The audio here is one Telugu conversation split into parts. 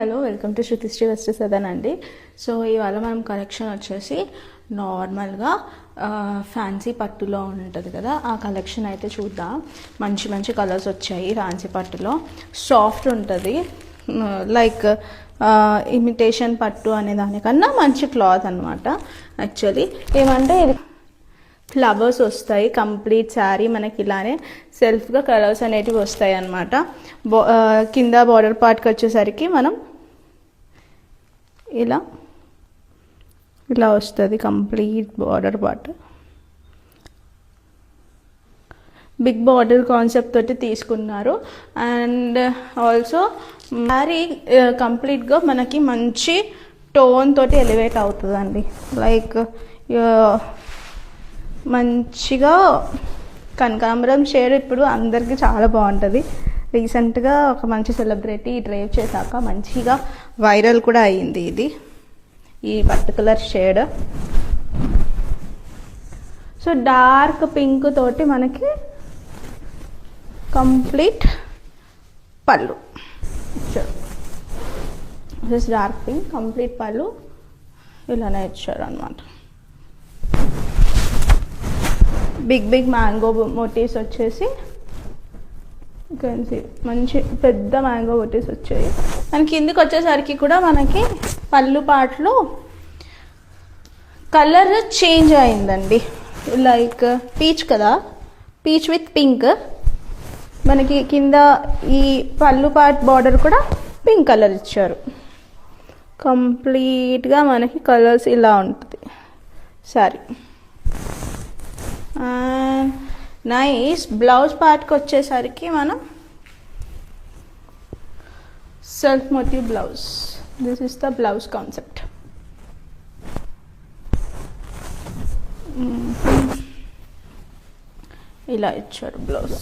Hello, welcome to Shrutishri west Sadan అండి. సో ఇవాళ మనం కలెక్షన్ వచ్చేసి నార్మల్గా ఫ్యాన్సీ పట్టులో ఉంటుంది కదా, ఆ కలెక్షన్ అయితే చూద్దాం. మంచి మంచి కలర్స్ వచ్చాయి ఫ్యాన్సీ పట్టులో. సాఫ్ట్ ఉంటుంది, లైక్ ఇమిటేషన్ పట్టు అనే దానికన్నా మంచి క్లాత్ అనమాట. యాక్చువల్లీ ఏమంటే ఇది ఫ్లవర్స్ వస్తాయి, కంప్లీట్ శారీ మనకి ఇలానే సెల్ఫ్గా కలర్స్ అనేటివి వస్తాయి అన్నమాట. కింద బార్డర్ పార్ట్కి వచ్చేసరికి మనం ఇలా వస్తుంది complete border part. Big border concept తోటి తీసుకున్నారు. అండ్ ఆల్సో శారీ కంప్లీట్గా మనకి మంచి టోన్ తోటి ఎలివేట్ అవుతుందండి. లైక్ మంచిగా కనకాంబరం షేడ్ ఇప్పుడు అందరికీ చాలా బాగుంటుంది. రీసెంట్గా ఒక మంచి సెలబ్రిటీ డ్రైవ్ చేశాక మంచిగా వైరల్ కూడా అయ్యింది ఇది, ఈ particular shade. So dark pink తోటి మనకి కంప్లీట్ పళ్ళు ఇచ్చారు. దిస్ డార్క్ పింక్ కంప్లీట్ పళ్ళు ఇలానే ఇచ్చారు అనమాట. బిగ్ మ్యాంగో మోటివ్స్ వచ్చేసి మంచి పెద్ద మ్యాంగో మోటివ్స్ వచ్చాయి. అండ్ కిందికి వచ్చేసరికి కూడా మనకి పళ్ళు పాటలో కలర్ చేంజ్ అయిందండి. లైక్ పీచ్ కదా, పీచ్ విత్ పింక్. మనకి కింద ఈ పళ్ళు పార్ట్ బార్డర్ కూడా పింక్ కలర్ ఇచ్చారు. కంప్లీట్గా మనకి కలర్స్ ఇలా ఉంటుంది సారీ. నైస్. బ్లౌజ్ పార్ట్కి వచ్చేసరికి మనం self motive blouse. This is the blouse concept. ఇలా ఇచ్చారు బ్లౌజ్,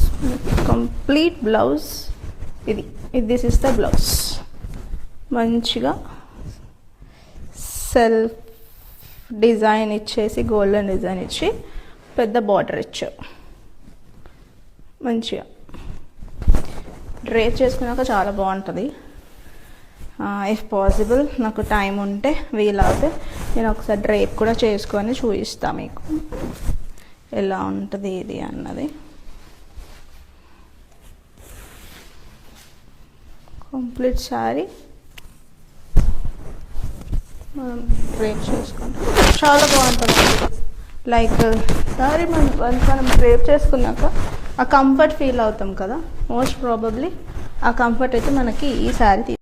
కంప్లీట్ బ్లౌజ్ ఇది. This is the blouse. మంచిగా సెల్ఫ్ డిజైన్ ఇచ్చేసి గోల్డెన్ డిజైన్ ఇచ్చి పెద్ద బార్డర్ ఇచ్చారు. మంచిగా డ్రేప్ చేసుకున్నాక చాలా బాగుంటుంది. ఇఫ్ పాసిబుల్ నాకు టైం ఉంటే వీలవుతే నేను ఒకసారి డ్రేప్ కూడా చేసుకొని చూపిస్తాను మీకు ఎలా ఉంటుంది ఇది అన్నది. కంప్లీట్ శారీ మనం డ్రేప్ చేసుకుంటాం, చాలా బాగుంటుంది. లైక్ సారీ మనం డ్రేప్ చేసుకున్నాక ఆ కంఫర్ట్ ఫీల్ అవుతాం కదా, మోస్ట్ ప్రాబబ్లీ ఆ కంఫర్ట్ అయితే మనకి ఈ శారీ